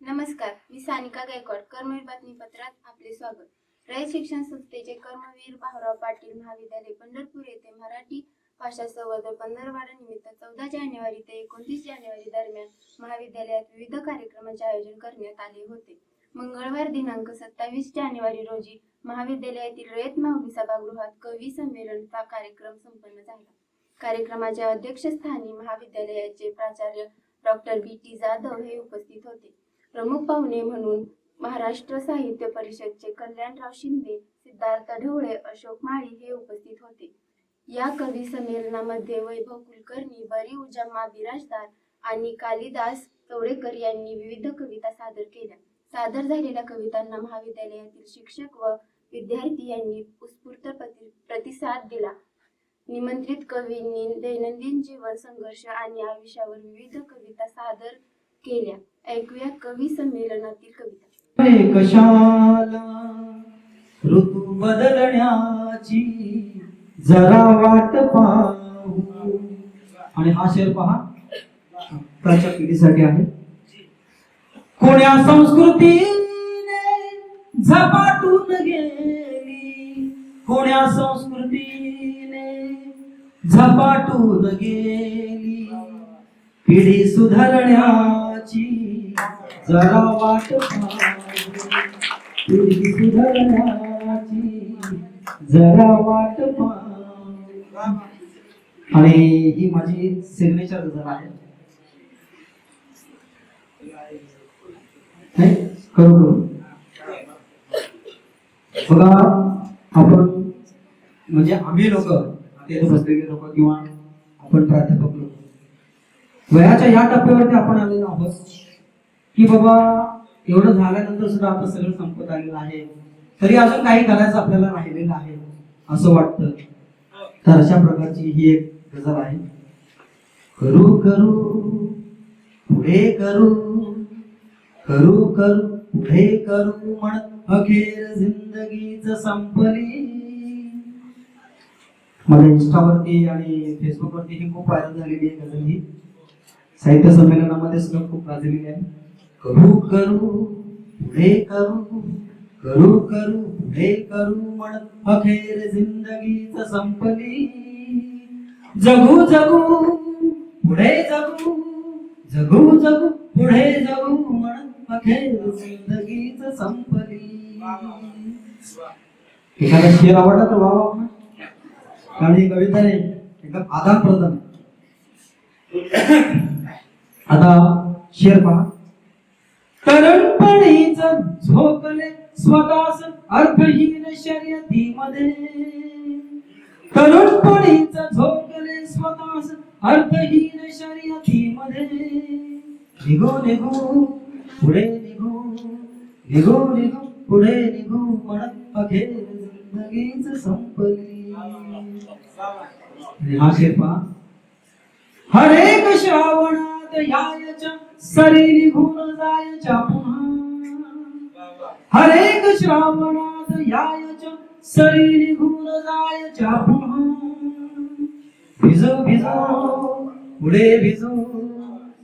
नमस्कार, मी सानिका गायकवाड. कर्मवीर बातमीपत्रात आपले स्वागत. रयत शिक्षण संस्थेचे कर्मवीर भाऊराव पाटील महाविद्यालय पंढरपूर येथे मराठी भाषा संवर्धन पंधरवडा निमित्त 14 जानेवारी ते 29 जानेवारी दरम्यान महाविद्यालयात विविध कार्यक्रमांचे आयोजन करण्यात आले होते. मंगळवार दिनांक 27 जानेवारी रोजी महाविद्यालयातील रयत माऊली सभागृहात कवी संमेलनाचा कार्यक्रम संपन्न झाला. कार्यक्रमाच्या अध्यक्षस्थानी महाविद्यालयाचे प्राचार्य डॉक्टर बी.टी. जाधव हे उपस्थित होते. प्रमुख पाहुणे म्हणून महाराष्ट्र साहित्य परिषदचे कल्याणराव शिंदे, सिद्धार्थ ढवळे, अशोक माळी हे उपस्थित होते. या कवी संमेलनामध्ये वैभव कुलकर्णी, बरी उजाम्मा बिराजदार आणि कालिदास चौडेकर यांनी विविध कविता सादर केल्या. सादर झालेल्या कवितांना महाविद्यालयातील शिक्षक व विद्यार्थी यांनी उत्स्फूर्त प्रतिसाद दिला. निमंत्रित कवींनी दैनंदिन जीवन, संघर्ष आणि आयुष्यावर विविध कविता सादर केल्या. ऐकूया कवी संमेलनातील कविता. कशाला ऋतू बदलण्याची जरा वाट पाहू. आणि हा शेर पहा, आताच्या पिढीसाठी आहे. कोण्या संस्कृतीने झपाटून गेली, कोण्या संस्कृतीने झपाटून गेली, पिढी सुधारण्याची जरा वाट पाहू, पिढी सुधारण्याची जरा वाट पाहू. आणि ही माझी सिग्नेचर गझल आहे. करू बघा, आपण म्हणजे आम्ही लोक, इथे बसलेले लोक किंवा आपण प्राध्यापक लोक, वयाच्या या टप्प्यावरती आपण आलेलो आहोत की बाबा एवढं झाल्यानंतर सुद्धा आता सगळं संपत आलेलं आहे, तरी अजून काही करायचं आपल्याला राहिलेलं आहे असं वाटतं. तर अशा प्रकारची ही एक गझल आहे. करू करू पुढे करू, करू करू पुढे करू म्हणत अखेर जिंदगीच संपली. माझ्या इंस्टावरती आणि फेसबुकवरती ही खूप व्हायरल झालेली आहे गझल. ही साहित्य संमेलनामध्ये सुद्धा खूप गाजलेली आहे. करू करू पुढे करू, करू करू पुढे करू म्हणत अखेर जिंदगीच संपली. जगू जगू पुढे जगू, जगू जगू पुढे जगू म्हणत अखेर जिंदगीच संपली. एखादा शेर आवडला तर वा, कारण ही कविता नाही, एकदम आदान प्रदान. आता शेर पहा. तरुणपणीच झोकले स्वतःच अर्थहीन शर्यतीमध्ये, तरुणपणीच झोकले स्वतःच अर्थहीन शर्यतीमध्ये. निघू निघू पुढे निघू, निघू निघू पुढे निघू म्हणत अखेर जिंदगीच संपली. हा शेर पहा. हरेक श्रावणात यायच्या सरी निघून जायच्या पुन्हा, हरेक श्रावणात यायच्या सरी निघून जायच्या पुन्हा. भिजू भिजू पुढे भिजू,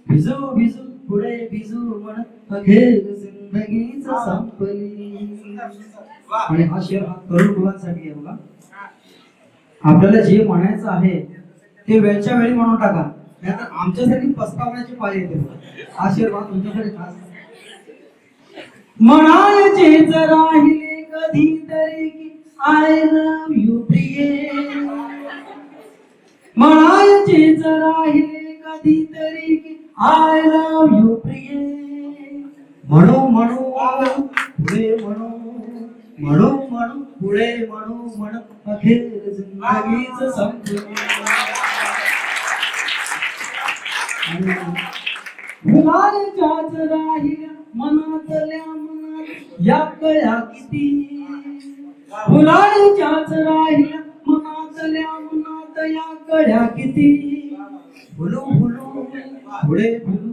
भिजू भिजू पुढे भिजू म्हणत अखेर जिंदगीच संपली. आणि हा शेर हा तरुण मुलांसाठी आहे. बघा, आपल्याला जे म्हणायचं आहे ते वेळच्या वेळी म्हणून टाका, नाहीतर आमच्यासाठी पस्तावण्याची पाळी येते. हा शेर बघा तुमच्यासाठी खास. म्हणायचेच राहिले कधीतरी की आय लव्ह यू प्रिये, म्हणायचेच राहिले कधीतरी की आय लव्ह यू प्रिये. म्हणू म्हणू पुढे म्हणू, म्हणू म्हणू पुढे म्हणू म्हणत अखेर जिंदगीच संपली. फुलांच्याच राहिल्या मनातल्या मनात या कळ्या किती, फुलांच्याच राहिल्या मनातल्या मनात या कळ्या किती. फुलू फुलू पुढे फुलू,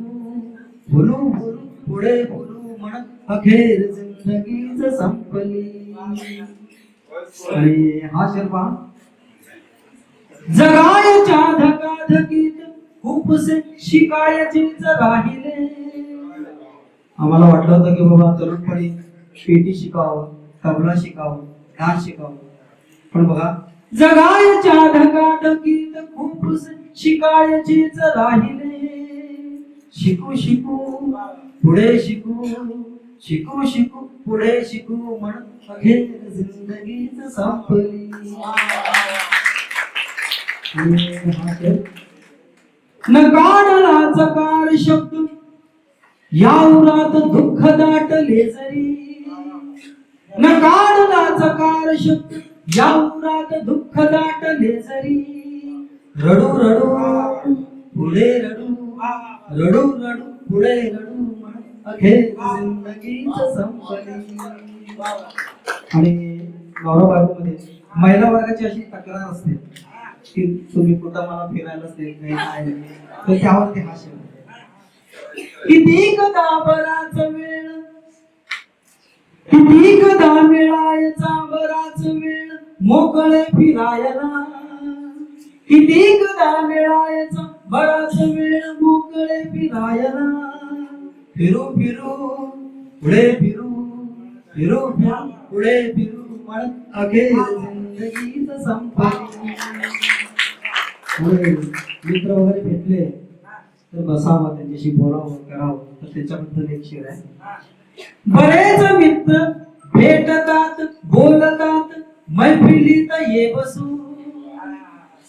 फुलू फुलू पुढे फुलू म्हणत अखेर जिंदगीच संपली. आणि हा शेर पहा. जगायच्या धकाधकीत खूपसे शिकायचेच राहिले, आम्हाला वाटलं होतं की बाबा तरुणपणी पेटी शिकावं, तबला शिकावं, डान्स शिकावं, पण बघा जगायच्या धकाधकीत खूप शिकायचेच राहिले. शिकू शिकू पुढे शिकू, शिकू शिकू पुढे शिकू म्हणत अखेर जिंदगीच संपली. न काढला चकार शब्द यावरात दुःख दाटले जरी, न काढला चकार शब्द यावरात दुःख दाटले जरी. रडू रडू पुढे रडू, रडू रडू पुढे रडू म्हणत अखेर जिंदगीच संपली. आणि नवरा बायकोमध्ये महिला वर्गाची अशी तक्रार असते की तुम्ही कुठं मला फिरायलाच देत नाही, तर त्यावरती हा शब्द किती कदा बराच वेळ, किती कदा मिळायचा बराच वेळ मोकळे फिरायला. किती कदा मिळायचा बराच वेळ मोकळे फिरायला. फिरू फिरू पुढे फिरू, फिरू फिरू पुढे फिरू म्हणत अखेर जिंदगीच संपली. मित्र वगैरे भेटले तर बसावं, त्यांच्याशी बोलावं करावं, तर त्याच्याबद्दल एक शेर आहे. बरेच मित्र भेटतात बोलतात मैफिलीत ये बसू.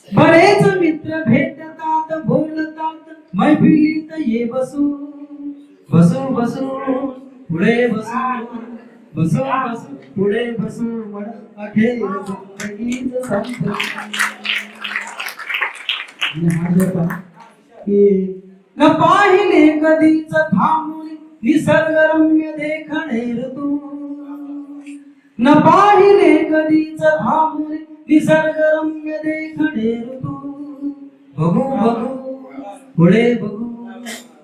बरेच मित्र भेटतात बोलतात मैफिलीत ये बसू. बसू बसू पुढे बसू, बसू बसू पुढे बसू म्हणत अखेर जिंदगीच संपली. न पाहिले कधीच थांबून निसर्गरम्य देखणे ऋतू. न पाहिले कधीच थांबून निसर्गरम्य देखणे ऋतू. बघू बघू पुढे बघू,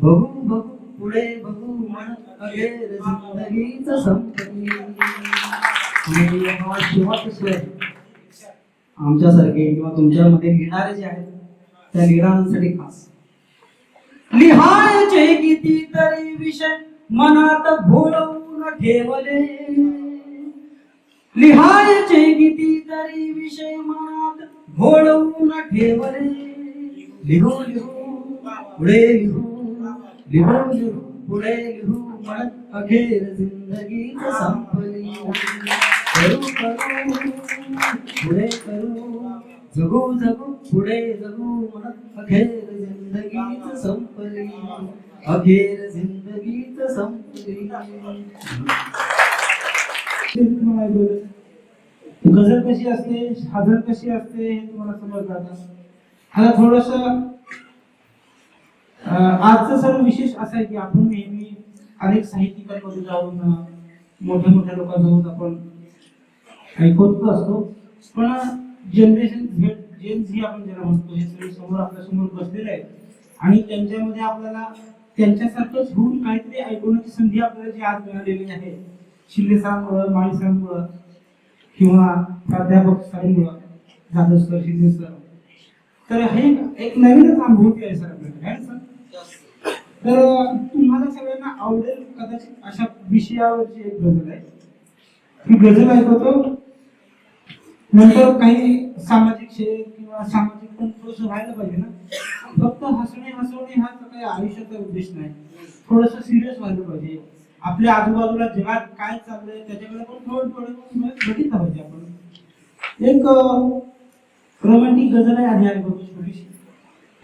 बघू बघू पुढे बघू म्हणत अखेर जिंदगीच संपली. हा शेवट शेर आमच्यासारखे किंवा तुमच्यामध्ये लिहिणारे जे आहेत त्या लिहिणाऱ्यांसाठी खास. लिहायचे कितीतरी विषय मनात घोळवून ठेवले. लिहायचे कितीतरी विषय मनात घोळवून ठेवले. लिहू लिहू पुढे लिहू, लिहू लिहू पुढे लिहू म्हणत अखेर जिंदगीच संपली. करू करू पुढे करू, जगू जगू पुढे जगू म्हणत अखेर जिंदगीच संपली. अखेर जिंदगीच संपली. गझल कशी असते, साधन कशी असते हे तुम्हाला समजलं आता. आता थोडस आजचं सर्व विशेष असं आहे की आपण नेहमी अनेक साहित्यिकांमध्ये जाऊन मोठ्या मोठ्या लोकांजवळ आपण ऐकत असतो, पण जनरेशन जेन झी आपण ज्याला म्हणतो हे सगळे समोर आपल्या समोर बसलेले आहेत आणि त्यांच्यामध्ये आपल्याला त्यांच्यासारखंच होऊन काहीतरी ऐकवण्याची संधी आपल्याला जी आज मिळालेली आहे शिंदे सरांमुळं, माळी सरांमुळं किंवा प्राध्यापक सरांमुळं, जाधव सर, शिंदे सर, तर हे एक नवीनच अनुभूती आहे सर आपल्याकडे आहे सर. तर तुम्हाला सगळ्यांना आवडेल कदाचित अशा विषयावरची एक गझल आहे. ही गझल ऐकवतो, नंतर काही सामाजिक शेर किंवा सामाजिक पण थोडस व्हायला पाहिजे ना. फक्त हसणे हसवणे हा काही आयुष्याचा उद्देश नाही, थोडस सिरियस व्हायला पाहिजे. आपल्या आजूबाजूला जगात काय चाललंय त्याच्याकडे पण थोडं बघितलं पाहिजे आपण. एक रोमॅन्टिक गझल आहे आधी ऐकवतो छोटीशी,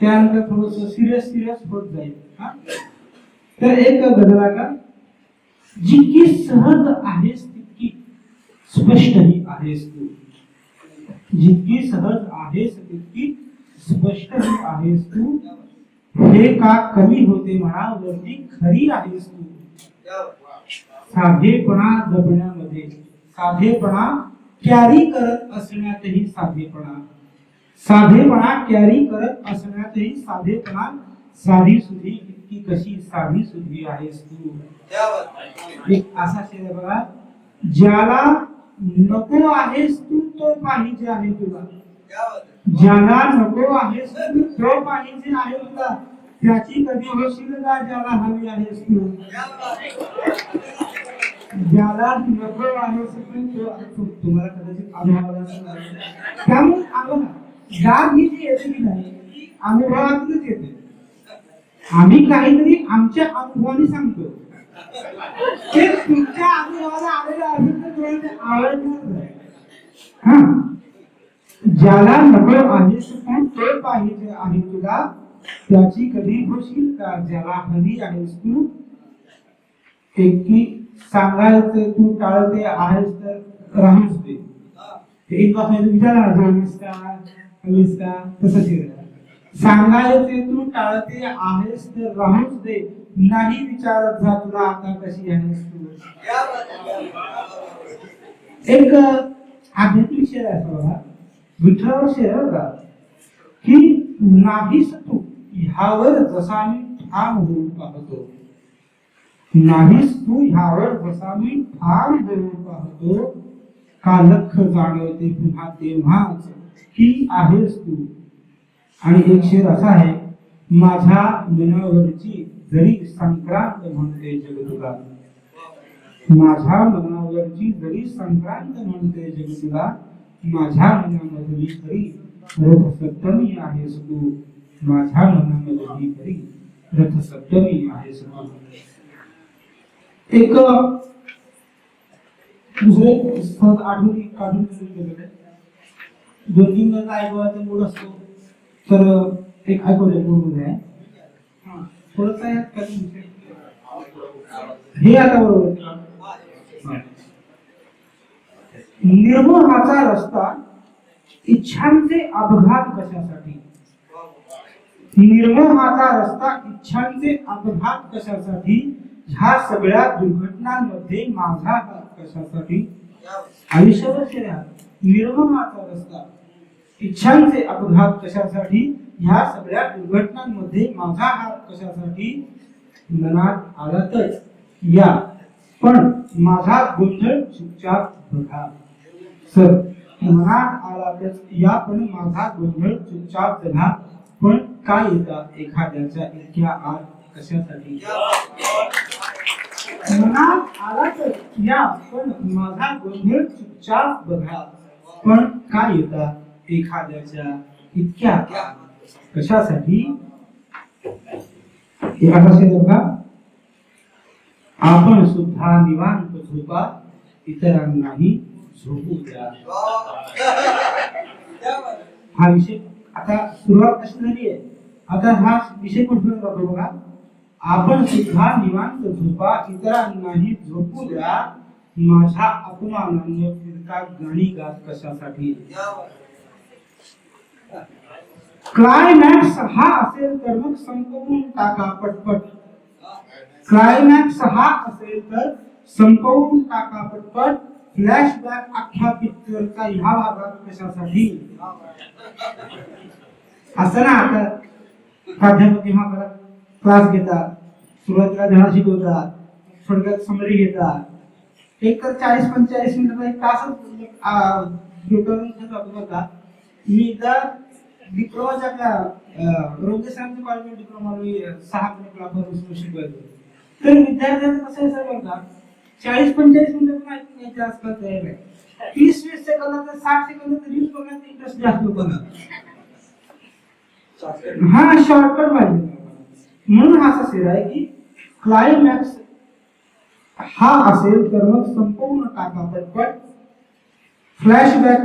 त्यानंतर थोडस सिरियस होत जाईल. तर एक गझल आहे, जितकी सहज आहेस तितकी स्पष्टही आहेस तू. जितकी सहज आहेस तितकी स्पष्टही आहेस तू. हे का कमी होते म्हणा वरती खरी आहेस तू. साधेपणा जपण्यामध्ये, साधेपणा कॅरी करत असण्यातही साधेपणा, साधेपणा कॅरी करत असण्यातही साधेपणा. साधी सुधी इतकी कशी साधी सुधी आहेस तू. एक असा शेर आहे बघा, ज्याला नको आहेस तू तो पाहिजे आहे तुला. ज्याला नको आहेस तू तो पाहिजे आहे तुला. त्याची कधी होशील का ज्याला हवी आहेस तू, ज्याला नको आहेस तू. तुम्हाला कदाचित अनुभव आला. त्यामुळे आम्हाला जाग ही जी येते की नाही अनुभवातूनच येते. आम्ही काहीतरी आमच्या अनुभवाने सांगतो, ते तुमच्या अनुभवाला आलेलं असेल तर तुम्हाला ते आवडणार नाही. हा, ज्याला नको आहेस तू तो पाहिजे आहे तुला, त्याची कधी होशील का ज्याला हवी आहेस तू. एकी सांगायचं तू टाळते आहेस तर राहूच दे. एक वाक्यात विचारा जाणीस का हवीस का, तसंच सांगायचे तू टाळते आहेस तर राहूच दे, नाही विचारत जा तुला आता कशी आहेस तू. एक आध्यात्मिक शेर आहे बघा, विठ्ठलावर शेर आहे बघा की नाहीस तू ह्यावर जसा मी ठाम होऊन पाहतो, नाहीस तू ह्यावर जसा मी ठाम होऊन पाहतो, का लख जाणवते पुन्हा तेव्हाच की आहेस तू. आणि एक शेर असा आहे, माझ्या मनावरची जरी संक्रांत म्हणते जग तुला, माझ्या मनावरची जरी संक्रांत म्हणते जग तुला, माझ्या मनामधली खरी रथ सप्तमी आहेस तू, माझ्या मनामधली खरी रथ सप्तमी आहेस तू. एक दुसरे सहज आठवणी काढून दोन तीन वेळा ऐकवायचा मूड असतो तर एक ऐकवले मूड आहे. थोडस हे आता बरोबर. निर्मोहाचा रस्ता इच्छांचे अपघात कशासाठी, निर्मोहाचा रस्ता इच्छांचे अपघात कशासाठी, ह्या सगळ्या दुर्घटनांमध्ये माझा हात कशासाठी. आयुष्यावर निर्मोहाचा रस्ता इच्छांचे अपघात कशासाठी, ह्या सगळ्या दुर्घटनांमध्ये माझा हात कशासाठी. मनात आलातच या पण माझा गोंधळ चुपचाप बघा. सर, मनात आलातच या पण माझा गोंधळ चुपचाप बघा, पण काय येतात एखाद्याच्या इतक्या आत कशासाठी. मनात आलातच या पण माझा गोंधळ चुपचाप बघा, पण काय येतात एखाद्याच्या इतक्या आत कशासाठी. हे असे बघा, आपण सुद्धा निवांत झोपा, इतरांनाही झोपू द्या. हा विषय आता सुरुवात कशी झाली आहे, आता हा विषय कुठून जातो बघा. आपण सुद्धा निवांत झोपा, इतरांनाही झोपू द्या, माझ्या अपमानाने फिरता गाणी गात कशासाठी. क्लायमॅक्स हा असेल तर मग संपवून टाका पटपट, क्लायमॅक्स हा असेल तर संपवून टाका पटपट, फ्लॅशबॅक अख्ख्या पिक्चरचा ह्या भागात कशासाठी. असं ना, आता प्राध्यापक जेव्हा क्लास घेतात, सुरुवातीला धडा शिकवतात, थोडक्यात समरी घेतात, एक तर 40-45 मिनिटाचा एक तासच होता. मी एकदा डिप्लोमाच्या रोगेसांच्या कॉलेज डिप्लोमा 6 महिने शिकवायचो. तर विद्यार्थ्यांचं कसं आहे सर बघा, 40-45 मिनिटात आजकाल तयार आहे. 30-20 सेकंदाचा 60 सेकंदाचा रील्स बघण्याचा इंटरेस्ट जास्त होता. हा शॉर्टकट पाहिजे. म्हणून हा असा शेर आहे की क्लायमॅक्स हा असेल तर मग संपूर्ण टाका पटपट, फ्लॅशबॅक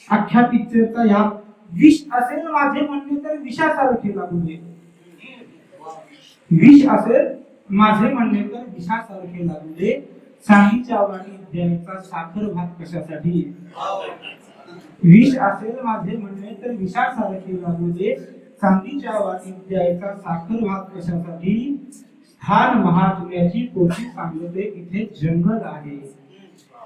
अख्ख्या पिक्चरचा या विष असेल माझे म्हणणे तर विषासारखे लागू दे, विष असेल माझे म्हणणे तर विषासारखे लागू दे, चांदीच्या वाटीत द्यायचा साखर भात कशासाठी. विष असेल माझे म्हणणे तर विषासारखे लागू दे, चांदीच्या वाटीत द्यायचा साखर भात कशासाठी. स्थान महात्म्याची पोथी सांगते इथे जंगल आहे.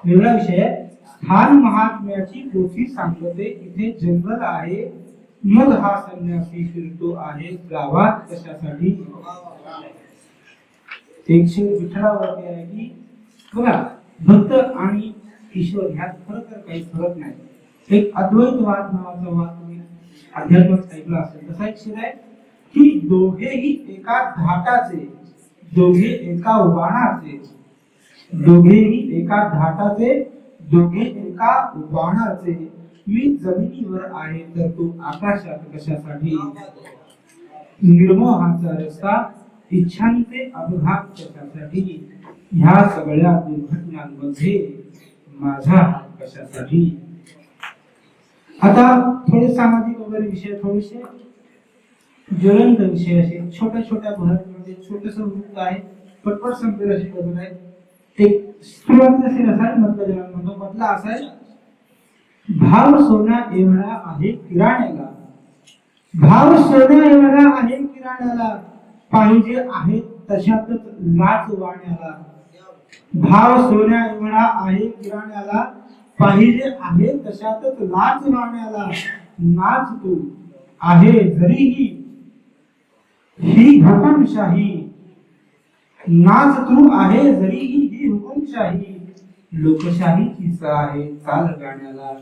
वेगळा विषय आहे. स्थान महात्म्याची पोथी सांगते इथे जंगल आहे, मग हा संन्यासी फिरतो आहे गावात कशासाठी. एकशे विठ्ठलावरती आहे की बघा, भक्त आणि ईश्वर ह्यात खरं तर काही फरक नाही. एक अद्वैतवाद नावाचा वाद तुम्ही अध्यात्मात ऐकला असेल. तसा एक शेर आहे, की दोघेही एका घाटाचे, दोघे एका वाणाचे, दोघेही एका घाटाचे, दोघे एका वाणाचे. मी जमिनीवर आहे तर तू आकाशात कशासाठी? निर्मोहाचा रस्ता, इच्छांचे अपघात कशासाठी? ह्या सगळ्या दुर्घटनांमध्ये माझा हात कशासाठी? आता थोडे सामाजिक वगैरे विषय, थोडेसे ज्वलंत विषय असे छोट्या छोट्या भरामध्ये छोटस वृत्त आहे, पटपट संपेल अशी बदल आहे. एक सुरुवात असेल असा मधला असा आहे, भाव सोना एवढा आहे किराण्याला, भाव सोना एवढा आहे किराण्याला, पाहिजे आहे तशातच लाच वाण्याला. भाव सोन्या एवढा आहे किराण्याला, पाहिजे आहे तशातच लाच वाण्याला. नाच तू आहे जरीही ही हुकुमशाही, नाच तू आहे जरीही ही हुकुमशाही, लोकशाहीचीच आहे चाल गाण्याला.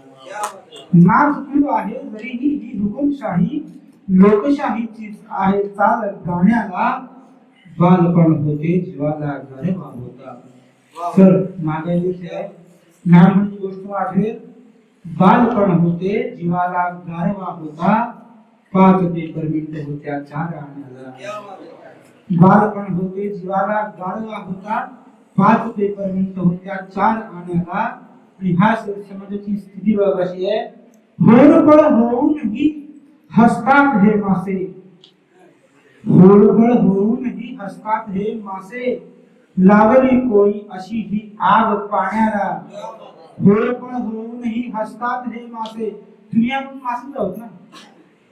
नाच तू आहे जरीही ही हुकुमशाही, लोकशाहीचीच आहे चाल गाण्याला. बालपण होते जीवाला गर्व होता. सर मागे लहानपणीची गोष्ट आठवेल. बालपण होते जीवाला गारवा होता, 5 पेपर मिनिट होत्या 4 आण्याला. बालपण होते जीवाला गारवा होता, 5 पेपर मिनिट होत्या 4 आण्याला. आणि ह्या समाजाची स्थिती बघ अशी आहे, होरपळ होऊनही हसतात हे मासे, होरपळ होऊनही हसतात हे मासे, लावली कोळी अशी ही आग पाण्याला. होरपळ होऊनही हसतात हे मासे. तुम्ही आपण मासेच आहोत ना.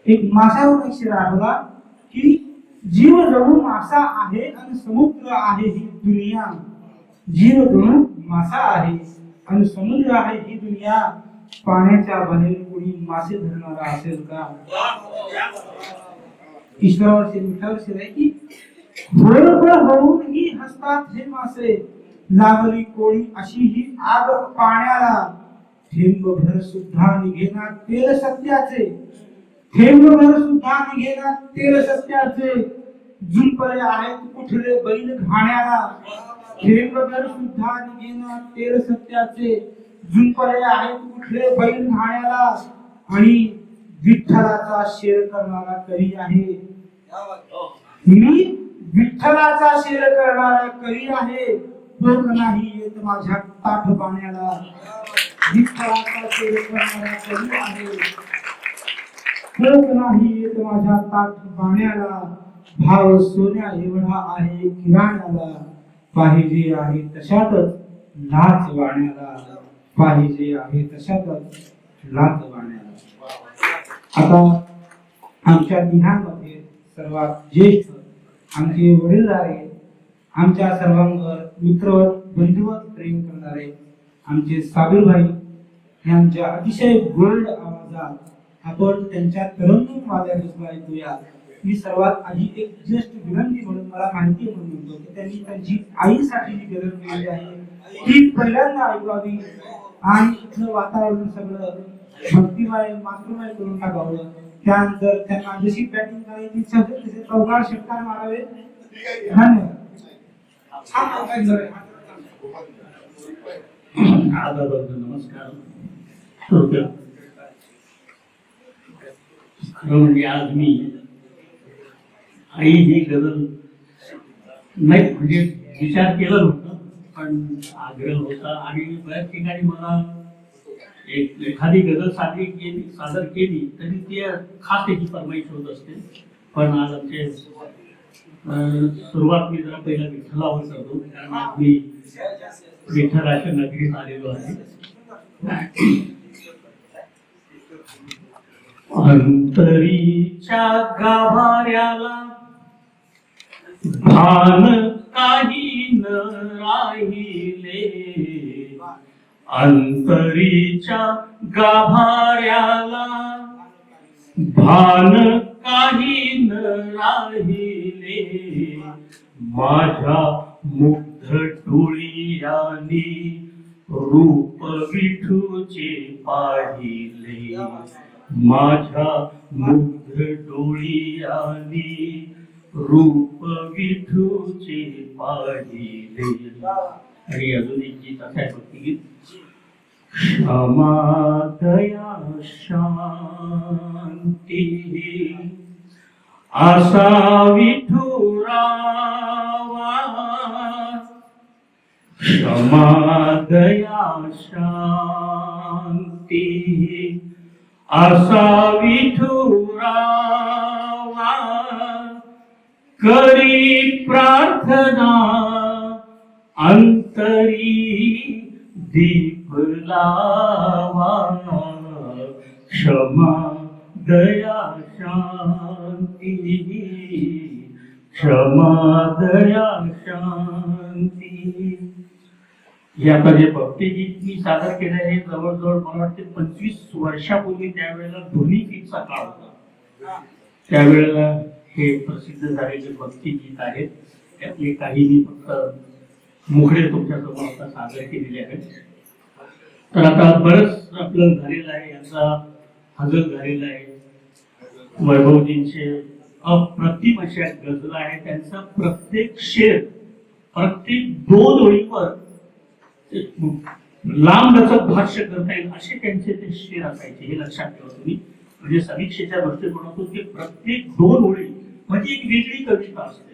एक माशावर एक शिर आठवला की जीव जणू मासा आहे आणि समुद्र आहे ही दुनिया. जीव जणू मासा आहे आणि समुद्र आहे ही दुनिया. पाण्याच्या बाहेर कोणी मासे धरणारा असेल का? ईश्वरावर मिठावर शिर आहे की होरपळ होऊनही हसतात हे मासे, लावली कोळी अशी ही आग पाण्याला. थेंबभर सुद्धा निघेना तेल सत्याचे, थेंबभर सुद्धा निघेना तेल सत्याचे, जुंपले आहेत कुठले बैल घाण्याला. थेंबभर सुद्धा निघेना तेल सत्याचे, जुंपले आहेत कुठले बैल घाण्याला. आणि विठ्ठलाचा शेर करणारा कवी आहे मी, विठ्ठलाचा शेर करणारा कवी आहे. भोग नाही येत माझ्या ताठ पाण्याला. विठ्ठलाचा शेर करणारा कवी आहे, भोग नाही येत माझ्या ताठ पाण्याला. भाव सोन्या एवढा आहे किराण्याला, पाहिजे आहे तशातच लाच वाण्याला. पाहिजे आहे तशातच लाच वाण्याला. आता आमच्या तिघांमध्ये सर्वात ज्येष्ठ आमचे वडीलधारे, आमच्या सर्वांवर मित्रवत बंधुवत प्रेम करणारे आमचे साबीर भाई यांच्या अतिशय गोड आवाजात आपण त्यांच्या तरंगून वाद्यापासून ऐकूया. मी सर्वात आधी एक ज्येष्ठ विनंती म्हणून, मला माहिती म्हणून म्हणतो की त्यांनी त्यांची आईसाठी जी गरज केलेली आहे ती पहिल्यांदा ऐकवावी आणि इथलं वातावरण सगळं भक्तिमय मातृमय करून टाकावं. त्यानंतर त्यांना जशी बॅटिंग करायची इच्छा असेल तसे चौकार षटकार मारावे. धन्यवाद. नमस्कार. खरं म्हणजे आज मी आई ही गजल नाही म्हणजे विचार केला नव्हता, पण आग्रह होता आणि बऱ्याच ठिकाणी मला एखादी गजल सादर केली तरी ती खास त्याची फरमाईश होत असते. पण आज आमचे सुरुवात मी जरा पहिला विठ्ठलावर करतो, कारण आज मी विठ्ठलाच्या नगरीत आलेलो आहे. अंतरीच्या गाभाऱ्याला भान काही न राहिले, अंतरीच्या गाभाऱ्याला भान काही न राहिले, माझ्या मुग्ध डोळ्यांनी रूप विठूचे पाहिले, माझ्या मुग्ध डोळी आली रूप विठूचे पाहिले. आणि अजून एक गीत असं आहे भक्तिगीत. क्षमा दया शांती आसा विठुरावा. क्षमा दया शांती आसा विठुरावा. करी प्रार्थना अंतरी दीप लावा. क्षमा दया शांती क्षमा दया शांती. हे आता जे भक्तिगीत मी सादर केलं आहे जवळजवळ मला वाटते 25 वर्षापूर्वी, त्यावेळेला ध्वनी गीतचा काळ होता. त्यावेळेला हे प्रसिद्ध झालेले भक्तिगीत आहेत. त्यातले काही मी फक्त मुखडे तुमच्यासमोर आता सादर केलेले आहेत. तर आता बरंच आपलं झालेलं आहे, यांचा हजर झालेला आहे. वैभवजींचे अप्रतिम अशा गजला आहे. त्यांचा प्रत्येक शेर प्रत्येक 2 ओळीवर लांब लचक भाष्य करता येईल असे त्यांचे ते शेर असायचे. हे लक्षात ठेवा तुम्ही. म्हणजे समीक्षेच्या दृष्टिकोनातून ते प्रत्येक 2 ओळी म्हणजे एक वेगळी कविता असते.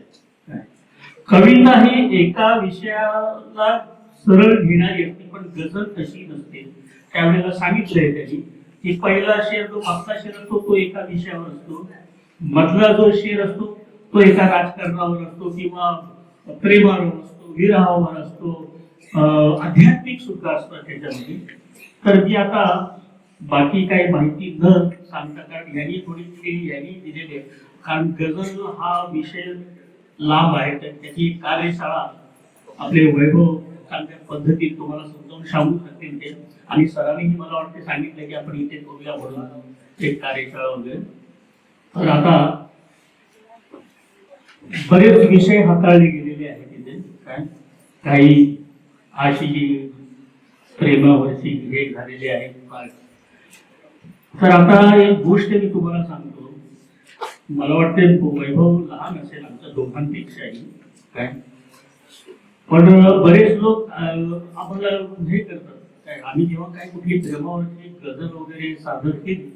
कविता ही एका विषयाला सरळ घेणारी असते, पण गझल तशी नसते. त्यावेळेला सांगितलंय त्यांनी की पहिला शेर जो मागचा शेर असतो तो एका विषयावर असतो, मधला जो शेर असतो तो एका राजकारणावर असतो किंवा प्रेमावर असतो, विरहावर असतो, आध्यात्मिक सुद्धा असतं त्याच्यामध्ये. तर मी आता बाकी काही माहिती न सांगता, कारण यांनी थोडी यांनी दिलेली आहे, कारण गझल हा विषय लांब आहे, तर त्याची कार्यशाळा आपले वैभव चांगल्या पद्धतीत तुम्हाला समजावून सांगू शकतील ते. आणि सरांनीही मला वाटते सांगितलं की आपण इथे करूया म्हणून एक कार्यशाळा वगैरे. तर आता बरेच विषय हाताळले गेलेले आहेत तिथे. काय काही अशी प्रेमावरची हे झालेले आहेत. तर आता एक गोष्ट मी तुम्हाला सांगतो. मला वाटते वैभव लहान असेल आमच्या दोघांपेक्षाही, काय पण बरेच लोक आम्हाला हे करतात काय, आम्ही जेव्हा काय कुठली प्रेमावरची गझल वगैरे सादर केली,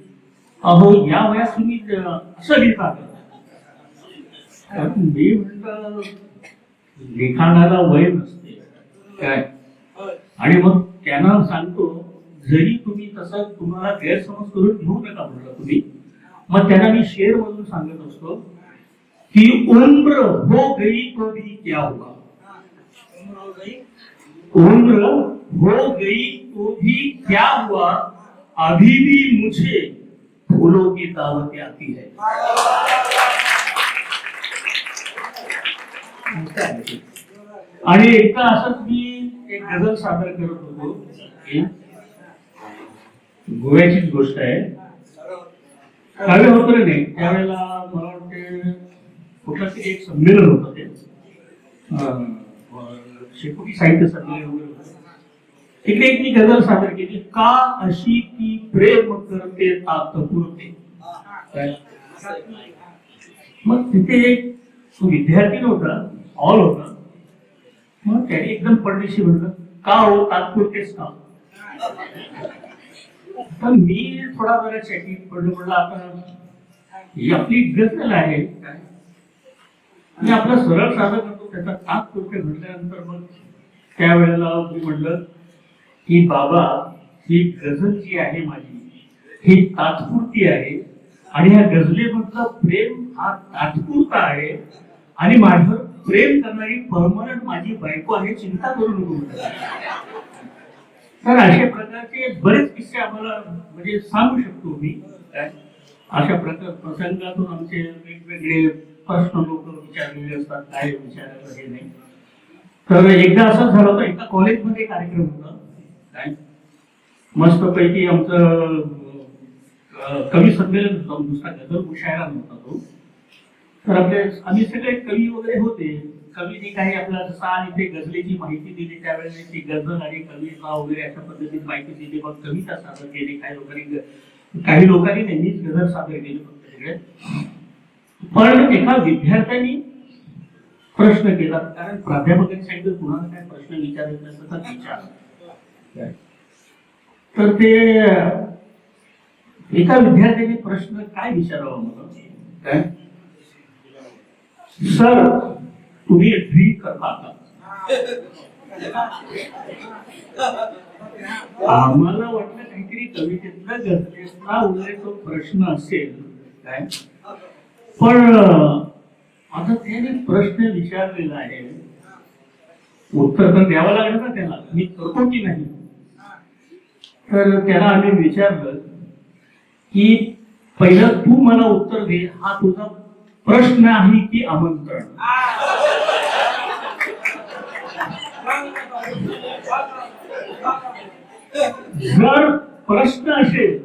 अहो या वयात तुम्ही असं लिहिता. मी म्हणतो लिखाणाला वय नसते काय. आणि मग त्यांना सांगतो जरी तुम्ही तसं तुम्हाला गैरसमज करून घेऊ नका म्हटलं तुम्ही. मग त्यांना मी शेर मधून सांगत असतो की उम्र हो गई तो भी क्या हुआ. उम्र हो गई तो भी क्या हुआ, अभी भी मुझे फूलों की दावत आती है. आणि एकदा असंच मी एक गझल सादर करत होतो. गोव्याचीच गोष्ट आहे. काव्य होतं नाही त्यावेळेला, मला वाटते कुठलं तरी एक संमेलन होतं ते, शेकोटी साहित्य संमेलन वगैरे होतं. तिकडे एक मी गझल सादर केली. का अशी की प्रेम करते तात्पुरते. मग तिथे एक तो विद्यार्थी होता, हॉल होता. मग त्याने एकदम पडदेशी म्हटलं का हो तात्पुरतेच का. तर मी थोडा जरा चॅटिंग पडलो. म्हटलं आता ही आपली गझल आहे काय, मी आपला सरळ सादर करतो त्याचा तात्पुरते म्हटल्यानंतर मग त्यावेळेला मी म्हटलं की बाबा ही गझल जी आहे माझी ही तात्पुरती आहे आणि ह्या गझलेमधलं प्रेम हा तात्पुरता आहे आणि माझ्यावर प्रेम करणारी परमनंट माझी बायको आहे, चिंता करू नको. तर अशा प्रकारचे बरेच किस्से आम्हाला म्हणजे सांगू शकतो मी. अशा प्रसंगातून आमचे वेगवेगळे प्रश्न लोक विचारलेले असतात, काय विचारायचं हे नाही. तर एकदा असंच झालं होतं, एका कॉलेजमध्ये कार्यक्रम होता काय, मस्तपैकी आमचं कवी संमेलन होतं, दुसरा गझल मुशायरा नव्हता तो. तर आपले आम्ही सगळे कवी वगैरे होते. कवीने काही आपल्याला जसं आणि ते गझलेची माहिती दिली त्यावेळेला ती गझल आणि कविता वगैरे अशा पद्धतीने माहिती दिली. मग कविता सादर केली. काही लोकांनी नेहमीच गझल सादर केली. फक्त वेगळे. पण एका विद्यार्थ्यांनी प्रश्न केला, कारण प्राध्यापकांनी सांगितलं कुणाला काय प्रश्न विचारायचा असेल तर विचार. तर ते एका विद्यार्थ्याने प्रश्न काय विचारावा मला, काय सर तुम्ही ड्रिंक करता का? आम्हाला वाटलं काहीतरी कवितेतला गझलेतला वगैरे तो प्रश्न असेल काय, पण आता त्याने प्रश्न विचारलेला आहे, उत्तर तर द्यावं लागलं ना त्याला, मी करतो की नाही. तर त्याला आम्ही विचारलं की पहिलं तू मला उत्तर दे, हा तुझा प्रश्न आहे की आमंत्रण? जर प्रश्न असेल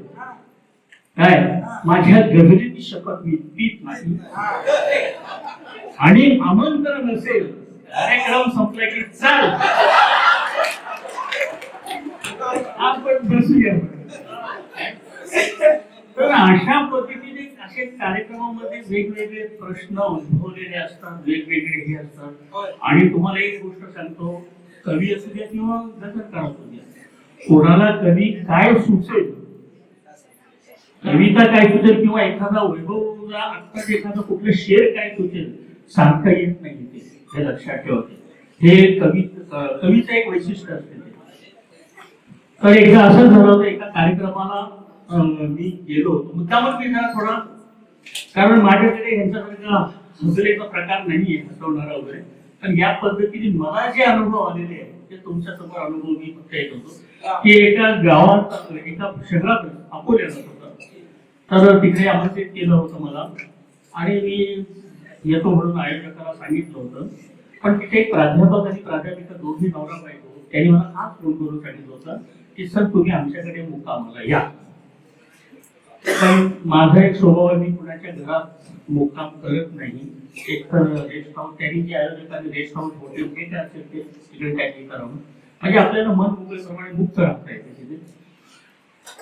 काय, माझ्या गझलेची शपथ मी पीत नाही, आणि आमंत्रण असेल, कार्यक्रम संपला की चल आपण बसूया. तर अशा पद्धतीने असे कार्यक्रमामध्ये वेगवेगळे प्रश्न उद्भवलेले असतात, वेगवेगळे हे असतात. आणि तुम्हाला एक गोष्ट सांगतो, कवी असू द्या किंवा गझलकार असू द्या, कोणाला कधी काय सुचेल, कविता काय सुचेल किंवा एखादा वैभवला आत्ताच एखादा कुठलं शेर काय सुचेल सांगता येत नाही. हे लक्षात ठेवते, हे कवीचं एक वैशिष्ट्य असते. तर एकदा असं झालं होतं, एका कार्यक्रमाला मी गेलो होतो, मुद्दामच मी जरा थोडा, कारण माझ्याकडे ह्यांच्यासारखा हसलेचा प्रकार नाहीये हसवणारा वगैरे, पण या पद्धतीने मला जे अनुभव आलेले आहेत ते तुमच्या समोर अनुभव मी फक्त येत होतो. की एका गावात, एका शहरात अकोल्यात होतं, तर तिकडे आमंत्रित केलं होतं मला, आणि मी येतो म्हणून आयोजकाला सांगितलं होतं. पण तिथे एक प्राध्यापक आणि प्राध्यापिका दोन्ही नवरा बायको, त्यांनी मला हाच फोन करून सांगितलं होतं की सर तुम्ही आमच्याकडे मुक्कामाला या. पण माझा एक स्वभाव आहे, मी कुणाच्या घरात मुक्काम करत नाही. एक तर रेस्ट हाऊस, त्यांनी जे आयोजकांनी रेस्ट हाऊस हॉटेल जे काय असेल ते तिकडे काही करावं, म्हणजे आपल्याला मन मोकळेप्रमाणे मुक्त राहता येते तिथे.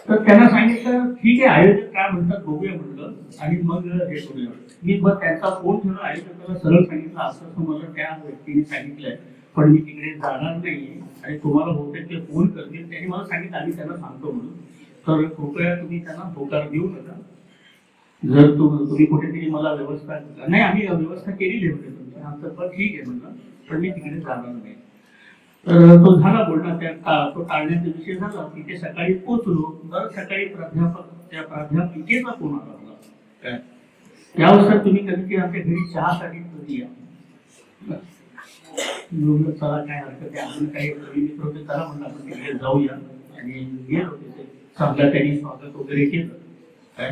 तर त्यांना सांगितलं ठीक आहे, आयोजक काय म्हणतात बघूया म्हटलं, आणि मग हे करूया. मी मग त्यांचा फोन घेऊन आयोजकाला सरळ सांगितलं असं मला त्या व्यक्तीने सांगितलंय, पण मी तिकडे जाणार नाहीये आणि तुम्हाला बहुतेक ते फोन करतील. त्यांनी मला सांगितलं आम्ही त्यांना सांगतो म्हणून, तर कृपया तुम्ही त्यांना होकार देऊ नका. जर तुम्ही कुठेतरी मला व्यवस्था, नाही आम्ही व्यवस्था केलेली होती तुमच्या आमचं, पण ठीक आहे म्हणलं, पण मी तिकडे जाणार नाही. तर तो झाला बोलणं, तो टाळण्याचा विषय झाला. तिथे सकाळी पोहोचलो, दर सकाळी त्या प्राध्यापिकेचा फोन आला मला, काय यानुसार तुम्ही कधी आमच्या घरी चहासाठी कधी या. चला काय हरकत आहे, आपण काही कवी मित्र होते, चला म्हणलं आपण तिकडे जाऊया. आणि गेलो तिथे, चांगला त्यांनी स्वागत वगैरे केलं, काय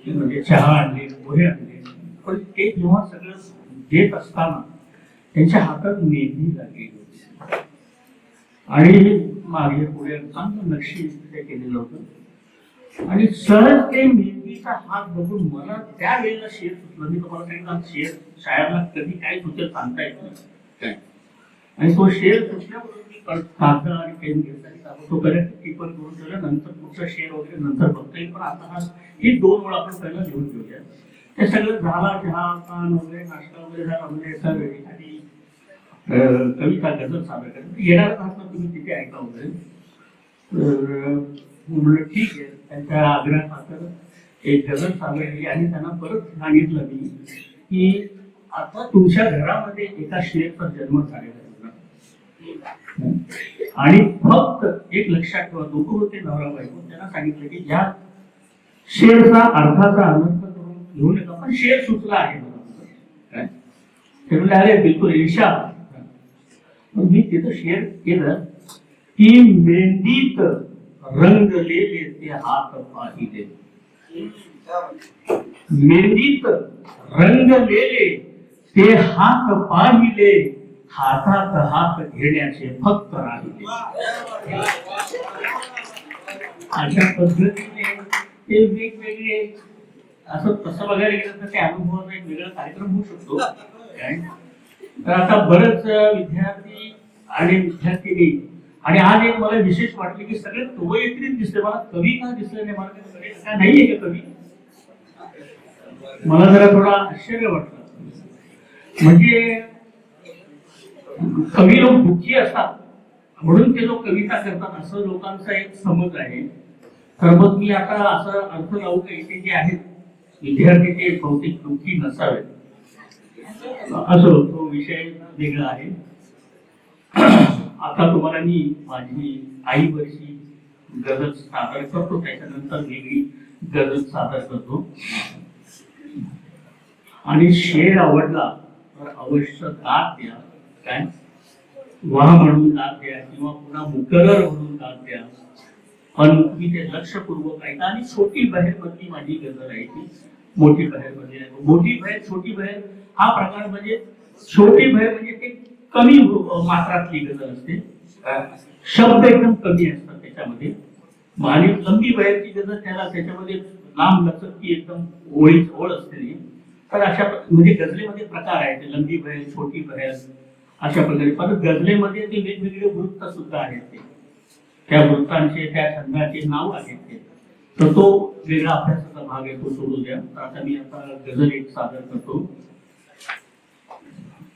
म्हणजे चहा आणले, पोहे आणले. पण ते जेव्हा सगळं देत असताना त्यांच्या हातात मेहंदी लागली होती, आणि मागे पुढे चांगलं नक्षी केलेलं होतं. आणि सहज ते मेहंदीचा हात बघून मला त्यावेळेला शेर सुचलं. मी तुम्हाला सांगितलं शेर शाळेला कधी काय सुचेल सांगता येत नाही, आणि तो शेर सुचल्याबरोबर मी कागद आणि पेन घेतला, तो पर्यंत टिपण करून ठेवलं. नंतर पुढचा शेर वगैरे नंतर बघता येईल, पण आता ही 2 वेळा आपण पहिला लिहून घेऊया. ते सगळं झाला, चहा पान वगैरे नाश्ता वगैरे झाला, म्हणजे एका वेळी आणि कविता गझल सादर करत येणारच असं तुम्ही तिथे ऐका वगैरे. तर म्हणलं ठीक आहे, त्यांच्या आग्रहाखातर एक गझल सादर केली. आणि त्यांना परत सांगितलं मी की आता तुमच्या घरामध्ये एका शेरचा जन्म झालेला आहे, आणि फक्त एक लक्षात ठेवा, दोघं होते नवरा बायको, त्यांना सांगितलं की ज्या शेरचा अर्थाचा अनर्थ करून घेऊ नका, पण शेर सुचला आहे मला. ते म्हणले अरे बिलकुल इर्षा. मी तिथं शेर केलं की मेहंदीत रंगलेले ते हात पाहिले, मेहंदीत रंगलेले ते हात पाहिले, हातात हात घेण्याचे फक्त राहिले. अशा पद्धतीने ते वेगवेगळे, असं तसं बघायला गेलं तर त्या अनुभवाचा एक वेगळा कार्यक्रम होऊ शकतो. तर आता बरेच विद्यार्थी आणि विद्यार्थिनी, आणि आज एक मला विशेष वाटले की सगळे कवयित्री दिसले. मला कवी का दिसले नाही, मला नाहीये का कवी? मला जरा थोडा आश्चर्य वाटलं. म्हणजे कवी लोक दुःखी असतात म्हणून ते लोक कविता करतात असं लोकांचा एक समज आहे. तर मग मी आता असं अर्थ लावू का इथे जे आहेत विद्यार्थी ते बहुतेक दुःखी नसावेत. असो, तो विषय वेगळा आहे. आता तुम्हाला मी माझी आईवरची गजल सादर करतो, त्याच्यानंतर वेगळी गजल सादर करतो. आणि शेर आवडला तर अवश्य दाद द्या. काय वाह म्हणून दाद द्या किंवा पुन्हा मुकरर म्हणून दाद द्या, पण तुम्ही ते लक्षपूर्वक ऐका. आणि छोटी बहेर मधली माझी गजल आहे ती. मोठी बहेर मध्ये मोठी बहेर छोटी बहेर हा प्रकार म्हणजे छोटी बहेर म्हणजे ते कमी मात्रातली गजल असते, शब्द एकदम कमी असतात त्याच्यामध्ये. आणि लंबी बहेरची गजल त्याच्यामध्ये लांब लचकती एकदम ओळीच ओळ असते. तर अशा म्हणजे गझलेमध्ये प्रकार आहेत, लंबी बहेर, छोटी बहेर अशा प्रकारे. पण गझलेमध्ये ते वेगवेगळे वृत्त सुद्धा आहेत, ते त्या वृत्तांचे त्या छंदाचे नाव आहेत ते. तर तो वेगळा अभ्यासाचा भाग आहे, तो सोडू द्या. तर आता मी आता गझल एक सादर करतो.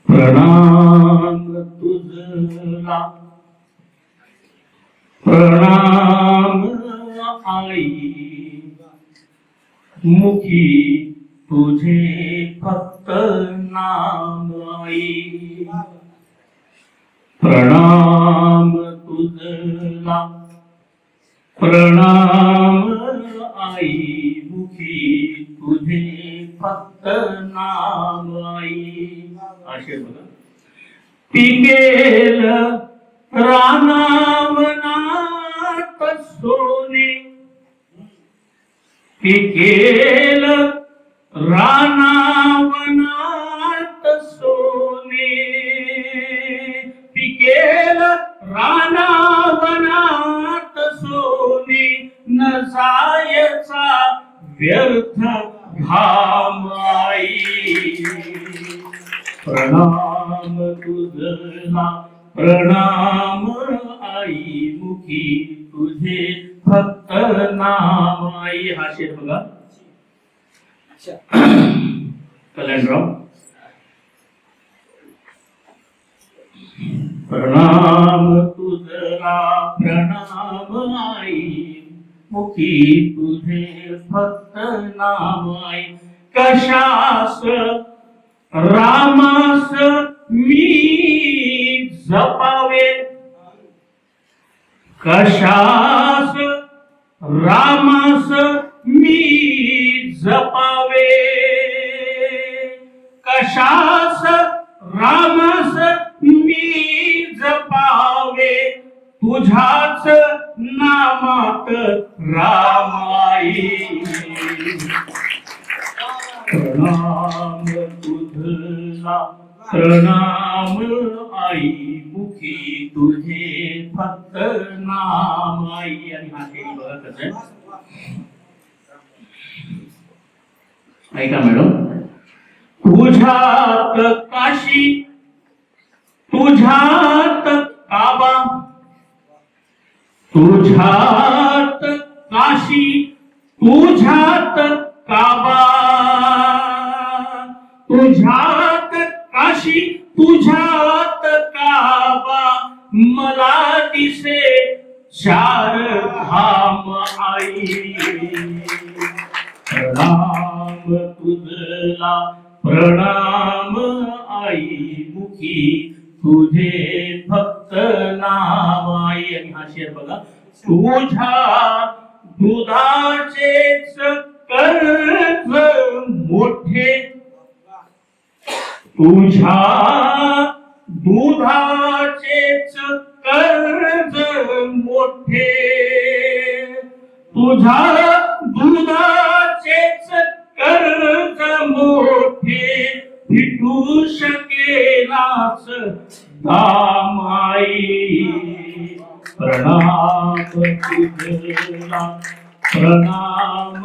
प्रणाम तुझला प्रणाम आई, मुखी तुझे फक्त नाम आई. प्रणाम तुझला प्रणाम आई, मुखी तुझे फक्त नाम आई. असे बघा. पिकेल रानावनात सोने, पिकेल रानावनात सोने, पिकेल रानावनात सोने, न जायचा व्यर्थ घाम आई. प्रणाम तुझला प्रणाम आई, मुखी तुझे फक्त नाम आई. हा शेर बघा. कलंडराव. प्रणाम तुझला प्रणाम आई, मुखी तुझे फक्त नाम आई. कशास रामास मी जपावे, कशास रामास मी जपावे, कशास रामास मी जपावे, तुझ्याच नामात रामाई. प्रणाम तुझला प्रणाम आई, मुखी तुझे फक्त नाम आई. आणि हा शेरी बघा कसं आहे, ऐका मॅडम. तुझ्यात काशी तुझ्यात काबा, तुझ्यात काशी तुझ्यात काबा, तुझ्यात काशी तुझ्यात काबा, मला दिसे चार धाम आई. प्रणाम तुझला प्रणाम आई, मुखी तुझे फक्त नाम आई. आणि हा शेर बघा. तुझ्या दुधाचेच कर्ज मोठे, तुझ्या दुधाचेच कर्ज मोठे, तुझ्या दुधाचेच कर्ज मोठे, फिटू शकेलाच दाम आई. प्रणाम तुझला प्रणाम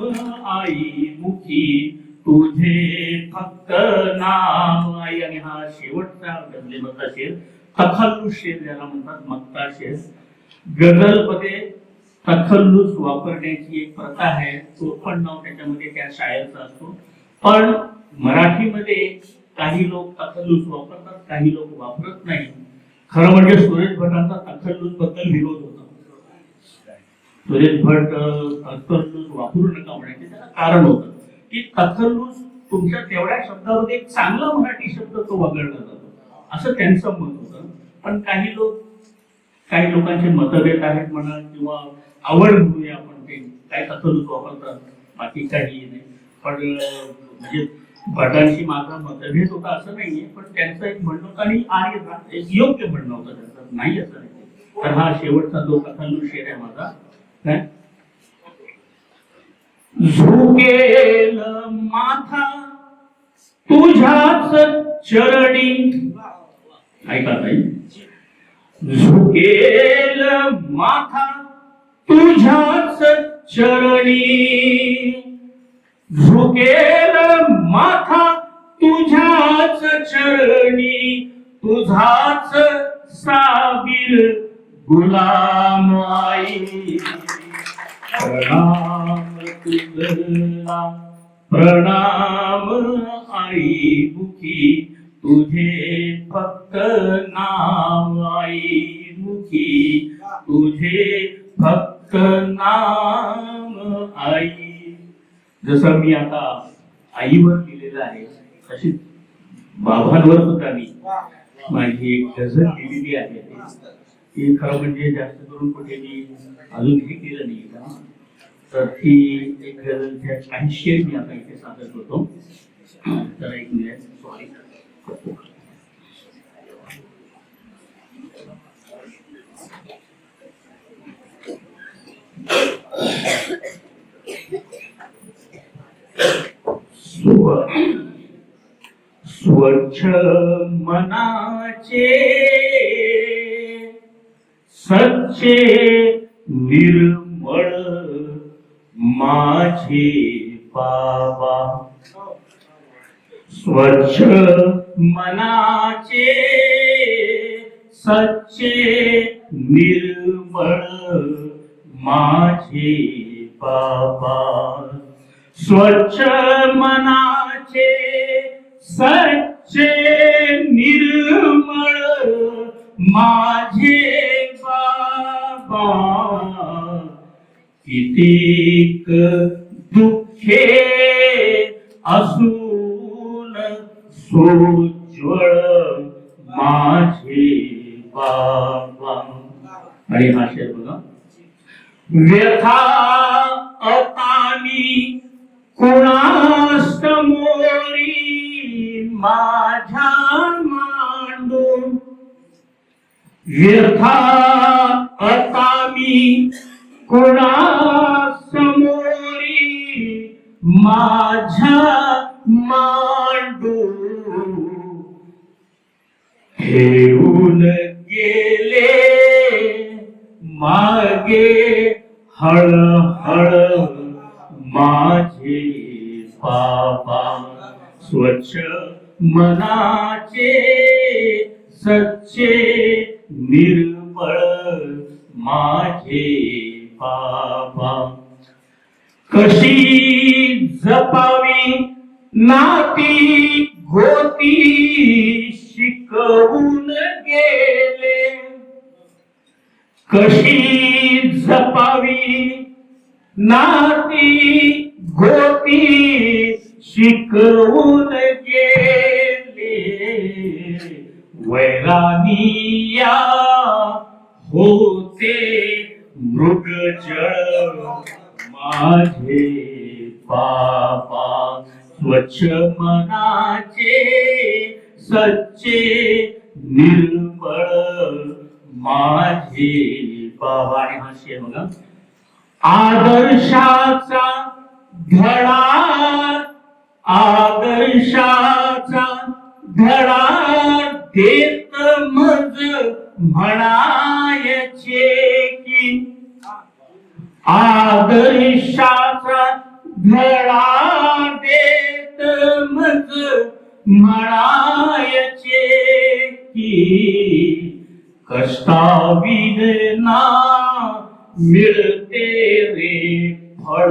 आई, मुखी तुझे फक्त नाम आई. आणि हा शेवटचा गझलेमधला शेर, तखल्लुस शेर ज्याला म्हणतात, मक्ता शेर. गझलमध्ये तखल्लुस वापरण्याची एक प्रथा आहे. 54 त्याच्यामध्ये त्या शायरचा असतो. पण मराठीमध्ये काही लोक तखल्लुस वापरतात, काही लोक वापरत नाही. खरं म्हणजे सुरेश भटांचा तखल्लुस बद्दल विरोध होता. सुरेश भट तखल्लुस वापरू नका म्हणायचे. त्याला कारण होतं की तखल्लुस तुमच्या तेवढ्या शब्दामध्ये एक चांगला मराठी शब्द तो वगळला जातो असं त्यांचं मत होतं. पण काही लोकांचे मतभेद आहेत म्हणा किंवा आवड म्हणूया आपण ते काय तखल्लुस वापरतात, बाकी काही नाही. पण म्हणजे भटांशी माझा मतभेद होता असं नाहीये, पण त्यांचं एक म्हणणं होतं आणि एक योग्य म्हणणं होतं त्यांचं, नाही असं नाही. तर हा शेवटचा जो तखल्लुस शेर आहे माझा. काय झुकेल माथा तुझ्याच चरणी, ऐका ताई, झुकेल माथा तुझ्याच चरणी, झुकेल माथा तुझ्याच चरणी, तुझाच साबील गुलाम आई. प्रणाम तुझला प्रणाम आई मुखी, तुझे फक्त नाम आई मुखी, तुझे फक्त नाम आई. जसं मी आता आईवर लिहिलेलं आहे तशीच बाबांवर सुद्धा मी माझी एक गझल लिहिलेली आहे. ती खरं म्हणजे जास्त करून कुठे मी अजून हे केलं नाही का, तर ती एक गझलच्या काही शेर मी आता इथे सादर करतो. तर एक मिनिट, सॉरी. स्वच्छ मनाचे सच्चे निर्मळ माझे बाबा, स्वच्छ मनाचे सच्चे निर्मळ माझे बाबा, स्वच्छ मनाचे सच्चे निर्मळ माझे बाबा. कितीक दुःखे असून सोज्वळ माझे बाबा. आणि हा शेर बघा. व्यथा अतानी कुणास मोरी माझ्या मांडून, व्यथा अतामी कुणास मोरी माझ्या मांडून, ठेवून गेले मागे हळहळ माझे बाबा. स्वच्छ मनाचे सच्चे निर्मळ माझे बाबा. कशी जपावी नाती गोती शिकवून गेले, कशी जपावी नाती गोती शिकवून गेले. वैरानिया होते मृगजळ माझे बाबा. स्वच्छ मनाचे सच्चे निर्मळ माझे बाबा. आणि हा शेर बघा. आदर्शाचा धडा, आदर्शाचा धडा देत मज म्हणायचे की, आदर्शाचा धडा देत मज म्हणायचे की, कष्टाविना मिळते रे फळ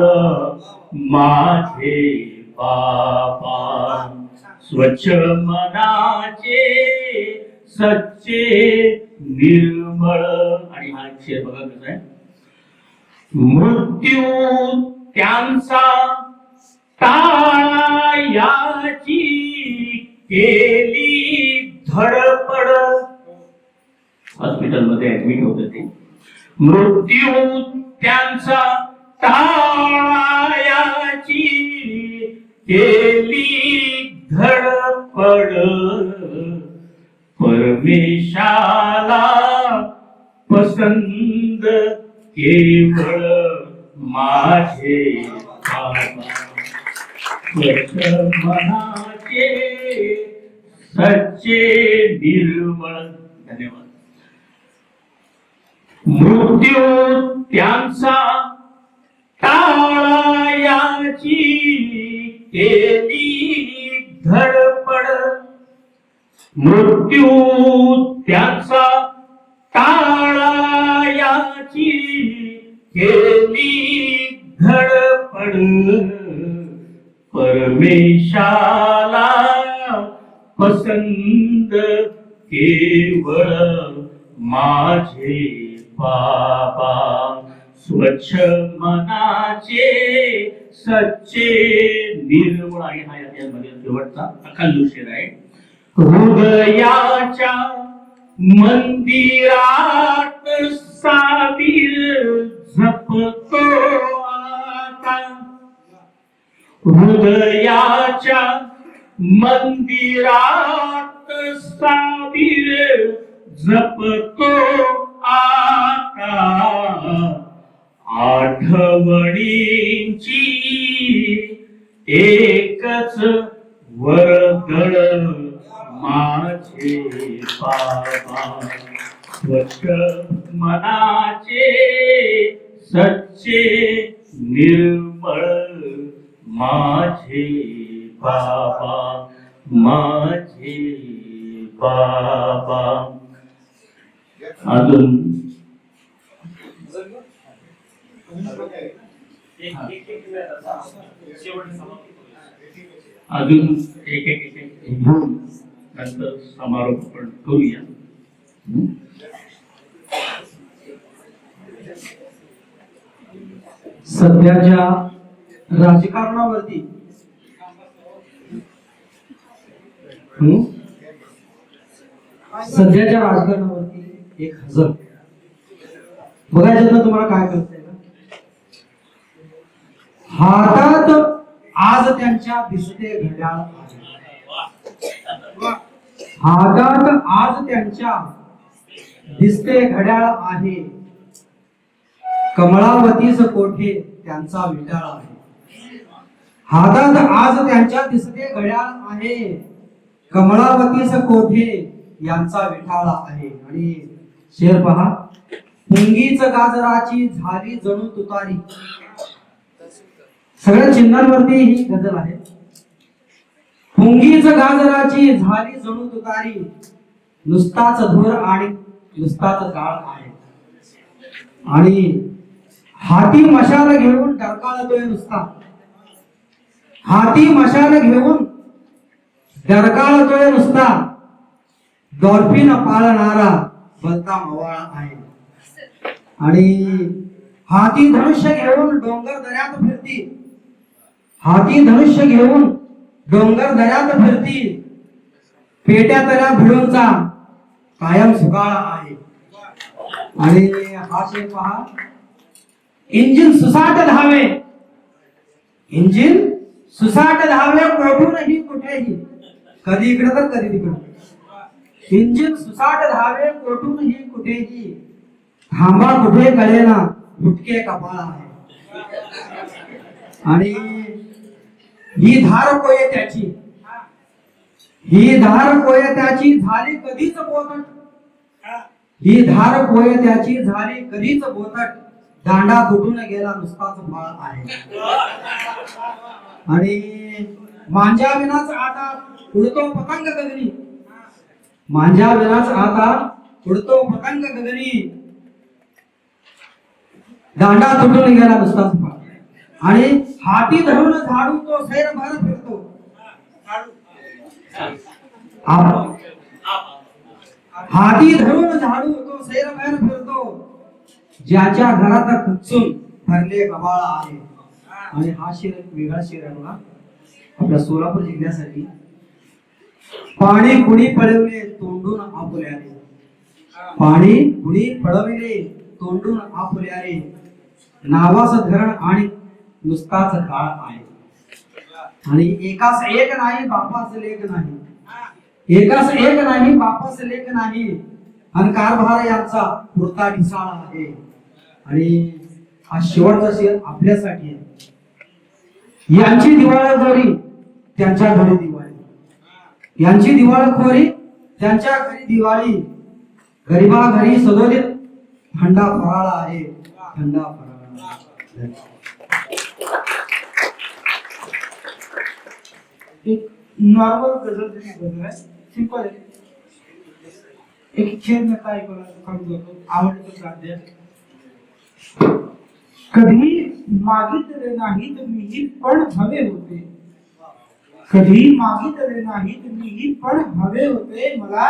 माझे पापा स्वच्छ मनाचे सच्चे निर्मळ. आणि हा शेर बघा कसा आहे. मृत्यू त्यांचा टाळायाची केली धडपड. हॉस्पिटलमध्ये ऍडमिट होते ते. मृत्यू त्यांचा टाळायाची केली धडपड. परमेशाला पसंद केवळ माझे बाबा. स्वच्छ मनाचे सच्चे निर्मळ. धन्यवाद. मृत्यू त्यांचा टाळायाची केली धडपड. मृत्यू त्यांचा टाळायाची केली धडपड. परमेशाला पसंद केवळ माझे बाबा. स्वच्छ मनाचे सच्चे निर्मळ. आणि हा यामध्ये शेवटचा अखंड शेर आहे. हृदयाच्या मंदिरात साबीर जपतो आता. हृदयाच्या मंदिरात साबीर जपतो आता. आठवणींची एकच वर्दळ माझे बाबा. स्वच्छ मनाचे सच्चे निर्मळ माझे बाबा. माझे बाबा. अजून अजून एक एक घेऊन नंतर समारोप आपण करूया. सध्याच्या राजकारणावरती सध्याच्या राजकारणावरती एक हजर बघायचं तर तुम्हाला काय कळतंय ना. हातात आज त्यांच्या दिसते घड्याळ. हातात आज त्यांच्या दिसते घड्याळ आहे. कमळावतीच कोठे त्यांचा विटाळ आहे. हातात आज त्यांच्या दिसते घड्याळ आहे. कमळावतीच कोठे यांचा विठाळा आहे. आणि शेर पहा. पुंगीच गाजराची झाली जणू तुतारी. सगळ्या चिन्हांवरती ही गजल आहे. पुंगीच गाजराची झाली जणू तुतारी. नुसताच धूर आणि नुसताच जाळ आहे. आणि हाती मशाल घेऊन डरकाळतोय नुसता. हाती मशाल घेऊन डरकाळतोय नुसता. डॉल्फिन पाळणारा भलता मवाळा आहे. आणि हाती धनुष्य घेऊन डोंगर दऱ्यात फिरती. हाती धनुष्य घेऊन डोंगर दऱ्यात फिरती. पेट्या तऱ्या भिडूंचा कायम सुकाळा आहे. आणि हा शेर पहा. इंजिन सुसाट धावे. इंजिन सुसाट धावे कोठूनही कुठेही. कधी इकडे तर कधी तिकडे. इंजिन सुसाट धावे कोठूनही कुठेही. थांबा कुठे कळेना फुटके कपाळ आहे. आणि ही धार कोयत्याची. ही धार कोयत्याची झाली कधीच बोथट. ही धार कोयत्याची झाली कधीच बोथट. दांडा तुटून गेला नुसताच फाळ आहे. आणि मांजा विनाच आता उडतो पतंग गगनी. मांजा विनाच आता उडतो पतंग गगनी. दांडा तुटून गेला नुसताच फाळ. आणि हाती धरून झाडू तो सैरभर फिरतो. हाती धरून झाडू तो सैरभर फिरतो. ज्याच्या घरात खचून भरले गबाळ आहे. आणि हा शेर एक वेगळा शेर आहे बघा आपल्या सोलापूर जिल्ह्यासाठी. पाणी कुणी पळवले तोंडून आपुल्याने. पाणी कुणी पळविले तोंडून आपुल्याने. नावास धरण आणि नुसताच काळ आहे. आणि एकास एक नाही बापास लेख नाही. एकास एक नाही बापास लेख नाही. आणि कारभार यांचा पुरता ढिसाळ आहे. आणि हा शेवटचा शेर आपल्यासाठी आहे. यांची दिवाळखोरी त्यांच्या घरी दिवाळी. यांची दिवाळखोरी त्यांच्या घरी दिवाळी. गरीबा घरी सदोदित थंडा फराळ आहे. थंडा फराळ आहे. एक नॉर्मल गजल गजल आहे, सिंपल आहे. एक शेर मी काय करू आवडतो गाद्य. कधी मागितले नाहीत मीही पण हवे होते. कधी मागितले नाहीत मीही पण हवे होते. मला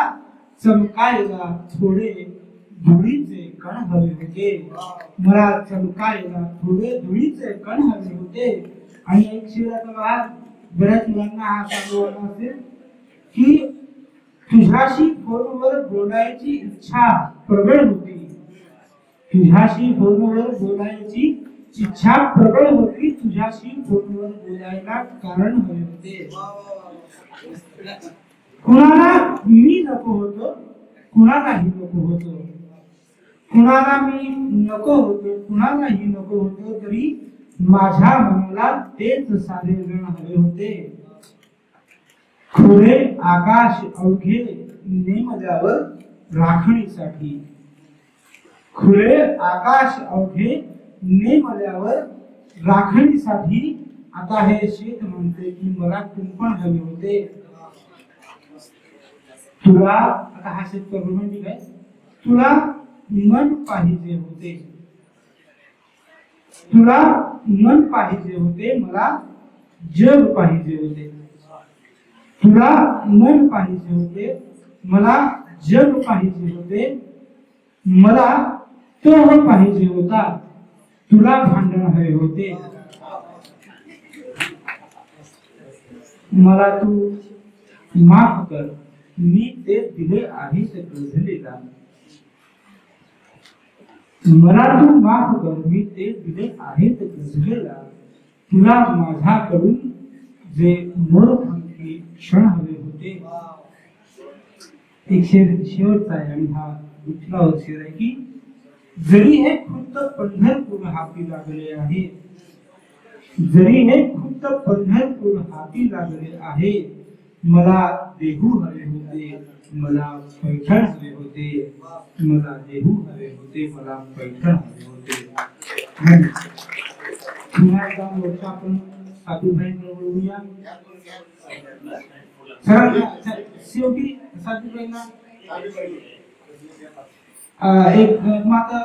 चमकायला थोडे धुळीचे कण हवे होते. मला चमकायला थोडे धुळीचे कण हवे होते. आणि एक शेर आता बघा, बऱ्याच मुलांना हा सांगू असेल की तुझ्याशी फोनवर बोलायची इच्छा प्रबळ होती. तुझ्याशी फोनवर बोलायची इच्छा प्रबळ होती. तुझ्याशी फोनवर बोलायला कारण हवे होते. कुणाला मी नको होतो, कुणालाही नको होतो. कुणाला मी नको होतो, कुणालाही नको होतो. तरी माझ्या मनाला तेच सारे जण हवे होते. खुले आकाश अवघे नेमल्यावर राखणीसाठी. खुले आकाश अवघे नेमल्यावर राखणीसाठी. आता हे शेत म्हणते की मला कुंपण हवे होते. तुला आता हा शेत रोमॅन्टिक आहे. तुला मन पाहिजे होते. तुला मन पाहिजे होते. मला जग पाहिजे होते. तुला मन पाहिजे होते. मला जग पाहिजे होते. मला तो पाहिजे होता. तुला भांडण हवे होते. मला तू माफ कर, मी ते दिले आहेत गझलेला. मला तू माफ कर, मी ते दिले आहेत गझलेला. तुला माझ्याकडून जे मोरपंखी क्षण हवे होते. एक शेवटचा आहे आणि हा विठ्ठलावर शेर आहे की जरी हे खुद्द पंढरपूर हाती लागले आहे. जरी हे खुद्द पंढरपूर हाती लागले आहे. मला देहू हवे होते. मला पैठण हवे होते. मला देहू हवे होते. मला पैठण हवे होते. पुन्हा एकदा मोठा आपण साधूभाईंकडे बोलूया. शेवटी साधूभाईंना एक माता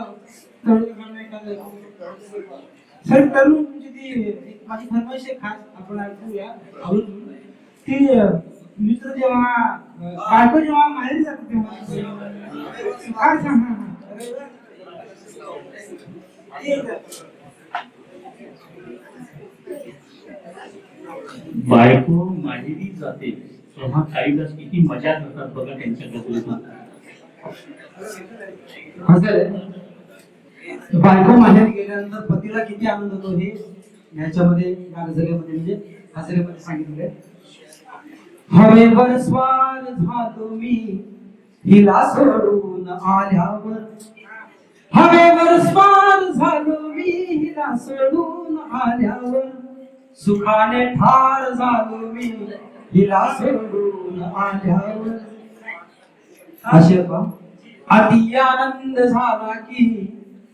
सर तरुण म्हणजे ती माझी फरमाईश आहे खास आपण ऐकूया आवडून. ती मित्र जेव्हा बायको जेव्हा माहेरी जाते तेव्हा काय सांगा. बायको माहेरी जाते तेव्हा कालिदास किती मजा करतात बघा त्यांच्या गझलेतून. बायको माहेरी गेल्यानंतर पतीला किती आनंद होतो हे याच्यामध्ये या गझलेमध्ये म्हणजे गझलेमध्ये सांगितले. हवेवर स्वार झालो मी हिला सोडून आल्यावर. हवेवर स्वार झालो मी हिला सोडून आल्यावर. सुखाने ठार झालो मी हिला सोडून आल्यावर. असे अति आनंद झाला की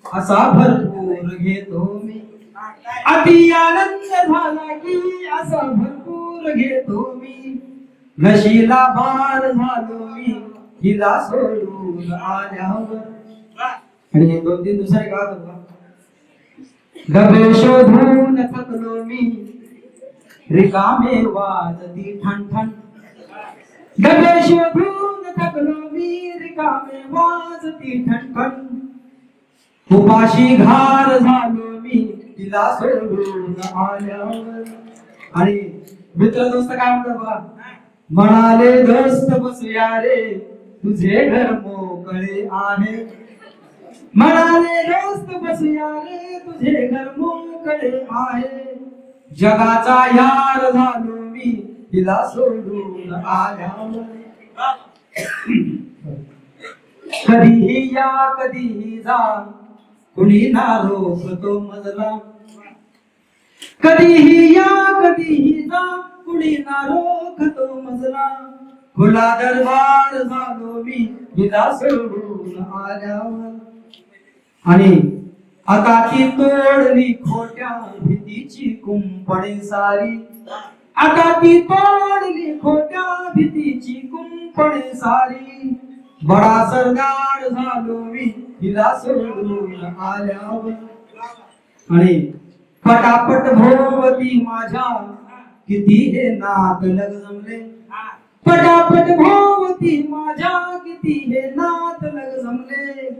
असा भरपूर घेतो मी. अति आनंद झाला की असा भरपूर घेतो मी. नशीला बार झालो मी हिला सोडून आल्यावर. आणि 2-3 दुसरे गात होता. डबे शोधून थकलो मी रिकामे वाजती ठणठण डबे शोधून थकलो मी रिकामे वाजती ठणठण उपाशी घार झालो मी तिला सोडून आल्यावर. आणि मित्र दोस्त काय म्हणतात बघा, म्हणाले दोस्त बसूया रे तुझे घर मोकळे आहे. म्हणाले दोस्त बसूया रे तुझे घर मोकळे आहे. जगाचा यार झालो मी तिला सोडून आल्यावर. कधीही या कधीही जा कुणी ना रोखतो मजला. कधीही या कधीही जा कुणी ना रोखतो मजला. खुला दरबार झालो मी तिला सोडून आल्यावर. आणि आता ती तोडली खोट्या भीतीची कुंपणे सारी. आता ती तोडली खोट्या भीतीची कुंपणे सारी. बडा सरदार झालो मी तिला सोडून आल्यावर. आणि पटापट भोवती माझ्या किती हे नात लग जमले. पटापट भोवती माझ्या किती हे नात लग जमले.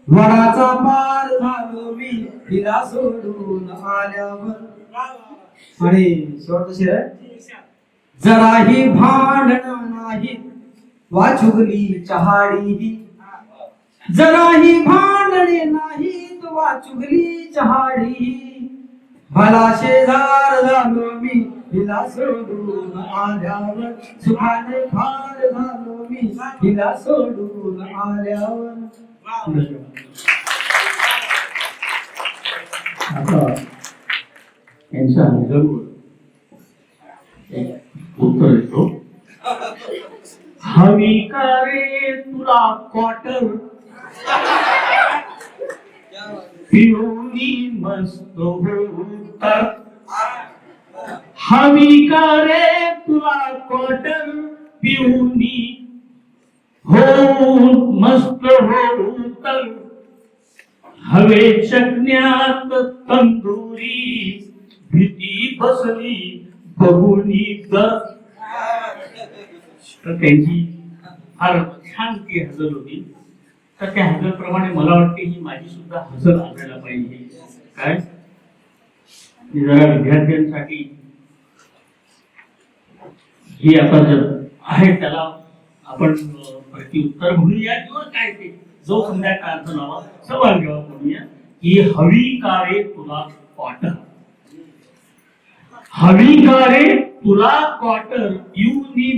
वडाचा पार झालो मी तिला सोडून आल्यावर. आणि शेवटचं शेर आहे, जराही भांडण नाही वाचुगली चहाडी. जराही भांडणे नाहीत वाचुगली चहाडी. भला शेजार झालो मी तिला सोडून आल्यावर. सुखाने फार झालो मी तिला सोडून आल्यावर. आता यांच्या हजरवर एक उत्तर येतो. हवी का रे तुला क्वार्टर पिऊनी मस्त होता. हवी का रे तुला क्वार्टर पिऊनी हो मस्त होता. हवे चकण्यात तंदुरी भीती बसली बघुनी तर. तर त्यांची फार छान ती हजर होती. तर त्या हजर प्रमाणे मला वाटते ही माझी सुद्धा हजर असायला पाहिजे. काय मी जरा विद्यार्थ्यांसाठी ही आता जर आहे त्याला आपण प्रत्युत्तर म्हणूया किंवा काय ते जो समजा काय अर्थ लावा सवाल जवाब म्हणूया की हवी का रे तुला क्वार्टर. हवी का रे तुला क्वार्टर पिऊनी